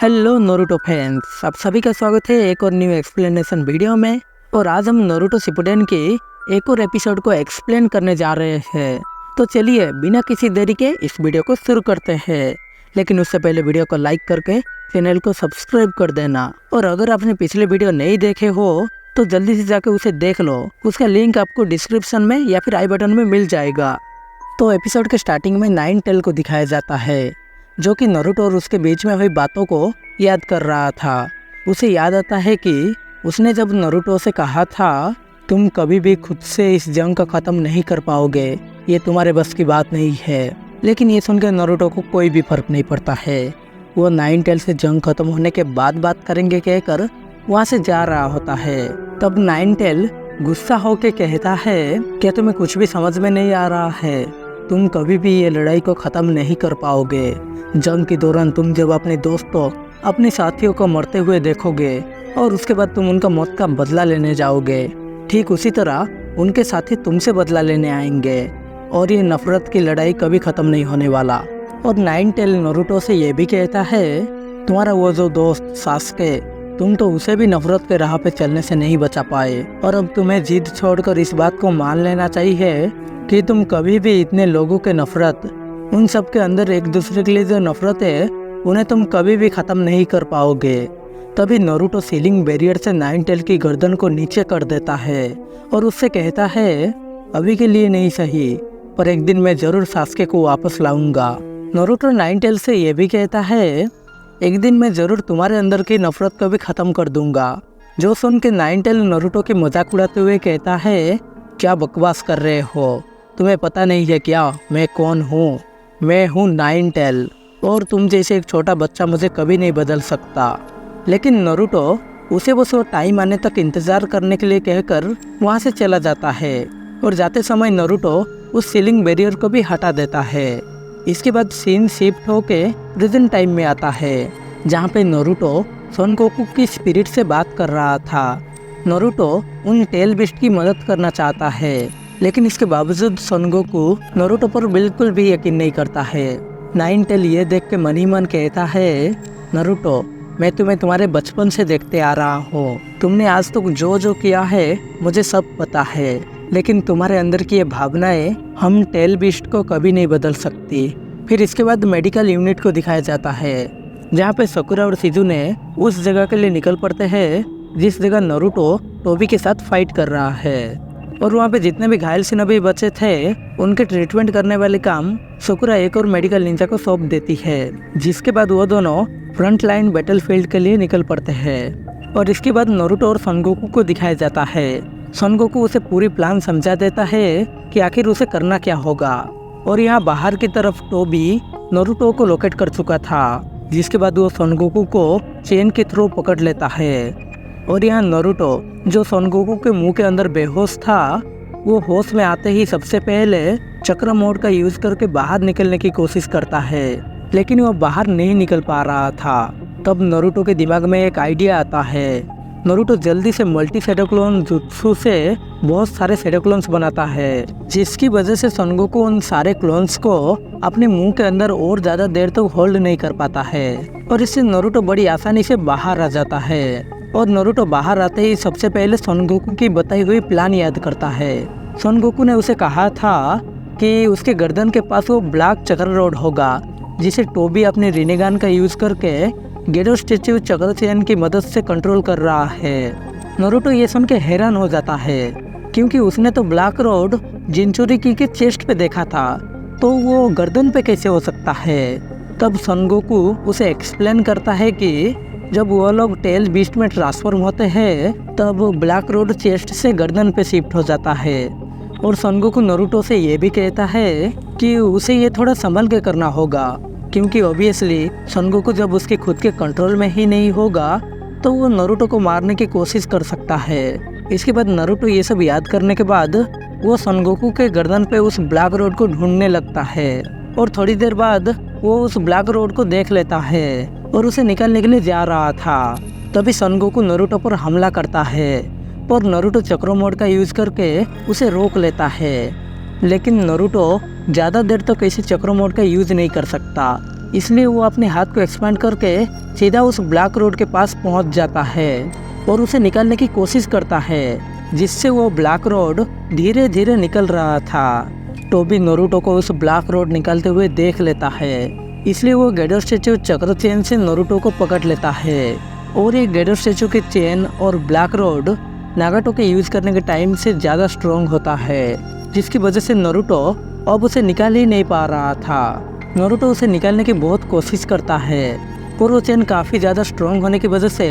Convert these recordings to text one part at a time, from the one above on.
Hello Naruto fans, आप सभी का स्वागत है एक और न्यू एक्सप्लेनेशन वीडियो में। और आज हम नरूटो शिपुडेन के एक और एपिसोड को एक्सप्लेन करने जा रहे हैं। तो चलिए बिना किसी देरी के इस वीडियो को शुरू करते हैं। लेकिन उससे पहले वीडियो को लाइक करके चैनल को सब्सक्राइब कर देना। और अगर आपने पिछले वीडियो नहीं देखे हो तो जल्दी से जाके उसे देख लो। उसका लिंक आपको डिस्क्रिप्शन में या फिर आई बटन में मिल जाएगा। तो एपिसोड के स्टार्टिंग में नाइन टेल को दिखाया जाता है, जो कि नरूटो और उसके बीच में हुई बातों को याद कर रहा था। उसे याद आता है कि उसने जब नरूटो से कहा था, तुम कभी भी खुद से इस जंग का ख़त्म नहीं कर पाओगे, ये तुम्हारे बस की बात नहीं है। लेकिन ये सुनकर नरूटो को कोई भी फर्क नहीं पड़ता है। वो नाइन टेल से जंग खत्म होने के बाद बात करेंगे कहकर वहाँ से जा रहा होता है। तब नाइन टेल गुस्सा होके कहता है, क्या तुम्हें कुछ भी समझ में नहीं आ रहा है? तुम कभी भी ये लड़ाई को ख़त्म नहीं कर पाओगे। जंग के दौरान तुम जब अपने दोस्तों अपने साथियों को मरते हुए देखोगे और उसके बाद तुम उनका मौत का बदला लेने जाओगे, ठीक उसी तरह उनके साथी तुमसे बदला लेने आएंगे और ये नफरत की लड़ाई कभी ख़त्म नहीं होने वाला। और नाइन टेल नरूटो से ये भी कहता है, तुम्हारा वो जो दोस्त सास्के, तुम तो उसे भी नफरत के राह पे चलने से नहीं बचा पाए और अब तुम्हें जिद छोड़कर इस बात को मान लेना चाहिए कि तुम कभी भी इतने लोगों के नफरत, उन सब के अंदर एक दूसरे के लिए जो नफरत है, उन्हें तुम कभी भी ख़त्म नहीं कर पाओगे। तभी नरूटो सीलिंग बैरियर से नाइन टेल की गर्दन को नीचे कर देता है और उससे कहता है, अभी के लिए नहीं सही, पर एक दिन मैं ज़रूर सास्के को वापस लाऊंगा। नरूटो नाइन टेल से ये भी कहता है, एक दिन मैं ज़रूर तुम्हारे अंदर की नफरत को भी ख़त्म कर दूंगा। जो सुन के नाइन टेल नरूटो की मजाक उड़ाते हुए कहता है, क्या बकवास कर रहे हो? तुम्हें पता नहीं है क्या मैं कौन हूँ? मैं हूँ नाइन टेल और तुम जैसे एक छोटा बच्चा मुझे कभी नहीं बदल सकता। लेकिन नरूटो उसे बस वो टाइम आने तक इंतज़ार करने के लिए कहकर वहाँ से चला जाता है और जाते समय नरूटो उस सीलिंग बैरियर को भी हटा देता है। इसके बाद सीन शिफ्ट होके प्रेजेंट टाइम में आता है, जहाँ पे नरूटो सन गोकू की स्पिरिट से बात कर रहा था। नरूटो उन टेल बिस्ट की मदद करना चाहता है, लेकिन इसके बावजूद सन गोकू नरूटो पर बिल्कुल भी यकीन नहीं करता है। नाइन टेल ये देख के मन ही मन कहता है, नरूटो मैं तुम्हें तुम्हारे बचपन से देखते आ रहा हूँ। तुमने आज तक जो जो किया है मुझे सब पता है, लेकिन तुम्हारे अंदर की ये भावनाएं हम टेल बिस्ट को कभी नहीं बदल सकती। फिर इसके बाद मेडिकल यूनिट को दिखाया जाता है, जहाँ पे सकुरा और शिजुने उस जगह के लिए निकल पड़ते हैं जिस जगह नरूटो टोबी के साथ फाइट कर रहा है। और वहाँ पे जितने भी घायल शिनोबी बचे थे, उनके ट्रीटमेंट करने वाले काम सकुरा एक और मेडिकल निंजा को सौंप देती है, जिसके बाद वो दोनों फ्रंट लाइन बैटलफील्ड के लिए निकल पड़ते हैं। और इसके बाद नरूटो और सन गोकू को दिखाया जाता है। सन गोकू उसे पूरी प्लान समझा देता है कि आखिर उसे करना क्या होगा। और यहाँ बाहर की तरफ टोबी नरूटो को लोकेट कर चुका था, जिसके बाद वो सन गोकू को चेन के थ्रू पकड़ लेता है। और यहाँ नरूटो जो सन गोकू के मुंह के अंदर बेहोश था, वो होश में आते ही सबसे पहले चक्र मोड का यूज करके बाहर निकलने की कोशिश करता है, लेकिन वो बाहर नहीं निकल पा रहा था। तब नरूटो के दिमाग में एक आइडिया आता है। नरूटो जल्दी से मल्टी शैडो क्लोन जुत्सु से बहुत सारे शैडो क्लोन्स बनाता है, जिसकी वजह से सन गोकू उन सारे क्लोन्स को अपने मुंह के अंदर और ज़्यादा देर तक होल्ड नहीं कर पाता है और इससे नरूटो बड़ी आसानी से बाहर आ जाता है। और नरूटो बाहर आते ही सबसे पहले सन गोकू की बताई हुई प्लान याद करता है। सन गोकू ने उसे कहा था कि उसके गर्दन के पास वो ब्लैक चक्र रोड होगा, जिसे टोबी अपने रिनेगान का यूज करके गेडो स्टैच्यू चक्र चेन की मदद से कंट्रोल कर रहा है। नरूटो ये सुन के हैरान हो जाता है, क्योंकि उसने तो ब्लैक रोड जिनचुरिकी के चेस्ट पे देखा था, तो वो गर्दन पे कैसे हो सकता है। तब सन गोकू उसे एक्सप्लेन करता है कि जब वो लोग टेल बीस्ट में ट्रांसफॉर्म होते हैं, तब ब्लैक रोड चेस्ट से गर्दन पे शिफ्ट हो जाता है। और सन गोकू नरूटो से ये भी कहता है कि उसे ये थोड़ा संभल के करना होगा, क्योंकि ऑब्वियसली सन गोकू जब उसके खुद के कंट्रोल में ही नहीं होगा तो वो नरूटो को मारने की कोशिश कर सकता है। इसके बाद नरूटो ये सब याद करने के बाद वो सन गोकू के गर्दन पे उस ब्लैक रोड को ढूंढने लगता है और थोड़ी देर बाद वो उस ब्लैक रोड को देख लेता है और उसे निकालने के लिए जा रहा था। तभी सन गोकू नरूटो पर हमला करता है, पर नरूटो चक्रो मोड का यूज करके उसे रोक लेता है। लेकिन नरूटो ज़्यादा देर तक ऐसे चक्रो मोड का यूज नहीं कर सकता, इसलिए वो अपने हाथ को एक्सपेंड करके सीधा उस ब्लैक रोड के पास पहुंच जाता है और उसे निकालने की कोशिश करता है, जिससे वो ब्लैक रोड धीरे धीरे निकल रहा था। टोबी नारुतो को उस ब्लैक रोड निकलते हुए देख लेता है, इसलिए वो गेडो स्टैचू चक्र चेन से नारुतो को पकड़ लेता है और ये गेडो स्टैचू की चेन और ब्लैक रोड नागाटो के यूज करने के टाइम से ज़्यादा स्ट्रॉन्ग होता है, जिसकी वजह से नारुतो अब उसे निकाल ही नहीं पा रहा था। नारुतो उसे निकालने की बहुत कोशिश करता है और वो चेन काफ़ी ज़्यादा स्ट्रॉन्ग होने की वजह से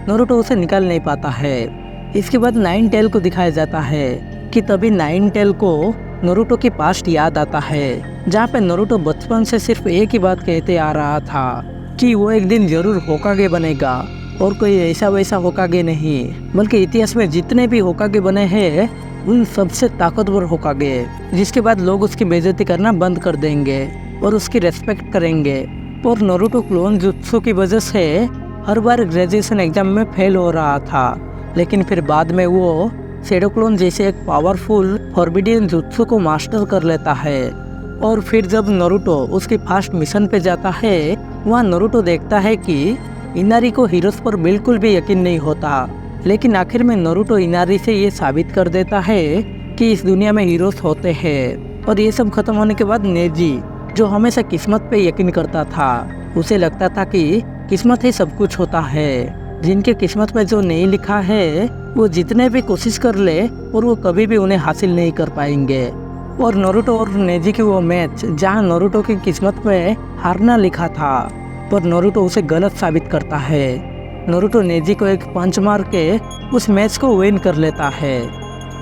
नारुतो उसे निकाल नहीं पाता है। इसके बाद नाइन टेल को दिखाया जाता है कि तभी नाइन टेल को नारुतो की पास्ट याद आता है, जहाँ पे नारुतो बचपन से सिर्फ एक ही बात कहते आ रहा था कि वो एक दिन जरूर होकागे बनेगा और कोई ऐसा वैसा होकागे नहीं, बल्कि इतिहास में जितने भी होकागे बने हैं उन सबसे ताकतवर होकागे, जिसके बाद लोग उसकी बेइज्जती करना बंद कर देंगे और उसकी रेस्पेक्ट करेंगे। और नारुतो क्लोन जुत्सु की वजह से हर बार ग्रेजुएशन एग्जाम में फेल हो रहा था, लेकिन फिर बाद में वो शैडो क्लोन जैसे एक पावरफुल फॉरबिडन जुत्सु को मास्टर कर लेता है। और फिर जब नारुतो उसकी फर्स्ट मिशन पे जाता है, वहाँ नारुतो देखता है कि इनारी को हीरोज पर बिल्कुल भी यकीन नहीं होता, लेकिन आखिर में नारुतो इनारी से ये साबित कर देता है कि इस दुनिया में हीरोज होते हैं। और ये सब खत्म होने के बाद नेजी, जो हमेशा किस्मत पे यकीन करता था, उसे लगता था कि किस्मत ही सब कुछ होता है। जिनके किस्मत में जो नहीं लिखा है वो जितने भी कोशिश कर ले और वो कभी भी उन्हें हासिल नहीं कर पाएंगे। और नारुतो और नेजी की वो मैच, जहाँ नारुतो की किस्मत में हारना लिखा था, पर नारुतो उसे गलत साबित करता है। नारुतो नेजी को एक पंच मार के उस मैच को विन कर लेता है।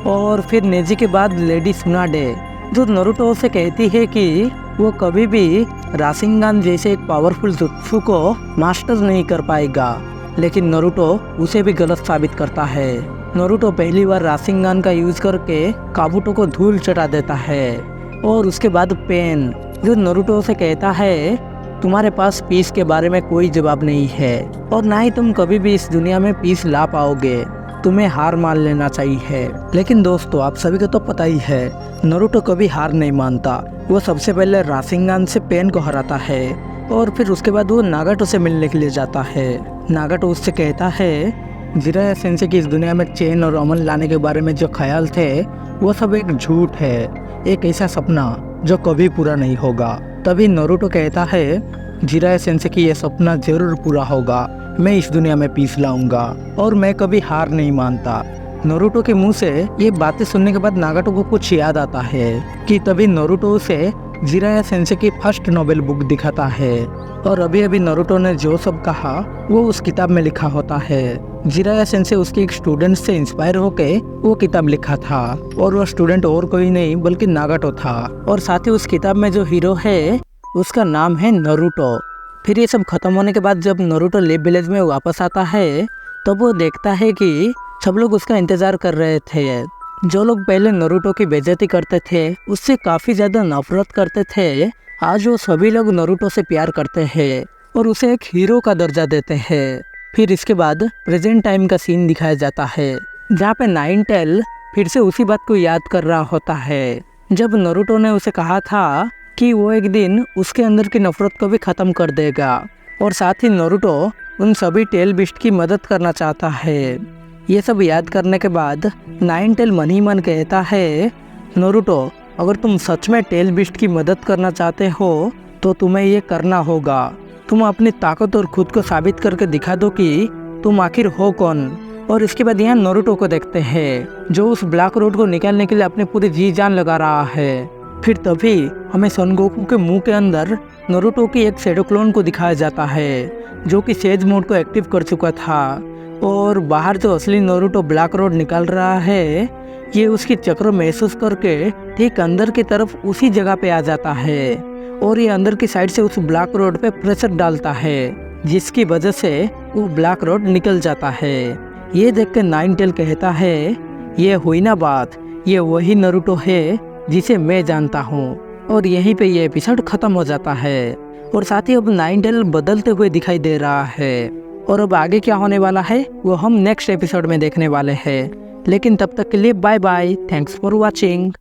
और फिर नेजी के बाद लेडी सुनाडे, जो नारुतो से कहती है कि वो कभी भी राशिंगान जैसे एक पावरफुल जुत्सु को मास्टर नहीं कर पाएगा, लेकिन नारुतो उसे भी गलत साबित करता है। नारुतो पहली बार राशिंगान का यूज करके काबुटो को धूल चटा देता है। और उसके बाद पेन, जो नारुतो से कहता है तुम्हारे पास पीस के बारे में कोई जवाब नहीं है और ना ही तुम कभी भी इस दुनिया में पीस ला पाओगे, तुम्हें हार मान लेना चाहिए। लेकिन दोस्तों, आप सभी को तो पता ही है नारुतो कभी हार नहीं मानता। वो सबसे पहले राशिंगान से पेन को हराता है और फिर उसके बाद वो नागाटो से मिलने के लिए जाता है। नागाटो उससे कहता है जिराया सेंसेई की इस दुनिया में चैन और अमन लाने के बारे में जो ख्याल थे वो सब एक झूठ है, एक ऐसा सपना जो कभी पूरा नहीं होगा। तभी नारुतो कहता है जिराया सेंसेई की ये सपना जरूर पूरा होगा, मैं इस दुनिया में पीस लाऊंगा और मैं कभी हार नहीं मानता। नारुतो के मुंह से ये बातें सुनने के बाद नागाटो को कुछ याद आता है कि तभी नारुतो उसे जिराया सेंसेई की फर्स्ट नोवेल बुक दिखाता है और अभी अभी नारुतो ने जो सब कहा वो उस किताब में लिखा होता है। जिराया सेंसेई उसके एक स्टूडेंट से इंस्पायर होके वो किताब लिखा था और वो स्टूडेंट और कोई नहीं बल्कि नागाटो था। और साथ ही उस किताब में जो हीरो है उसका नाम है नारुतो। फिर ये सब खत्म होने के बाद जब नारुतो लीफ विलेज में वापस आता है तब वो देखता है कि सब लोग उसका इंतजार कर रहे थे। जो लोग पहले नारुतो की बेइज्जती करते थे, उससे काफी ज्यादा नफरत करते थे, आज वो सभी लोग नारुतो से प्यार करते हैं और उसे एक हीरो का दर्जा देते हैं। फिर इसके बाद प्रेजेंट टाइम का सीन दिखाया जाता है, जहाँ पे नाइन टेल फिर से उसी बात को याद कर रहा होता है जब नारुतो ने उसे कहा था कि वो एक दिन उसके अंदर की नफरत को भी खत्म कर देगा। और साथ ही नारुतो उन सभी टेल बिस्ट की मदद करना चाहता है। ये सब याद करने के बाद नाइन टेल मन ही मन कहता है नारुतो, अगर तुम सच में टेल बिस्ट की मदद करना चाहते हो तो तुम्हें ये करना होगा। तुम अपनी ताकत और खुद को साबित करके दिखा दो कि तुम आखिर हो कौन। और इसके बाद यहाँ नारुतो को देखते हैं जो उस ब्लैक रोड को निकालने के लिए अपनी पूरी जी जान लगा रहा है। फिर तभी हमें सन गोकू के मुंह के अंदर नारुतो की एक शैडो क्लोन को दिखाया जाता है जो कि सेज मोड को एक्टिव कर चुका था। और बाहर जो असली नारुतो ब्लैक रोड निकाल रहा है ये उसकी चक्र महसूस करके ठीक अंदर की तरफ उसी जगह पे आ जाता है और ये अंदर की साइड से उस ब्लैक रोड पे प्रेशर डालता है, जिसकी वजह से वो ब्लैक रोड निकल जाता है। ये देख के नाइन टेल कहता है ये हुई ना बात, ये वही नारुतो है जिसे मैं जानता हूँ। और यहीं पे ये एपिसोड खत्म हो जाता है और साथ ही अब नाइन टेल बदलते हुए दिखाई दे रहा है। और अब आगे क्या होने वाला है वो हम नेक्स्ट एपिसोड में देखने वाले हैं। लेकिन तब तक के लिए bye bye, thanks for watching.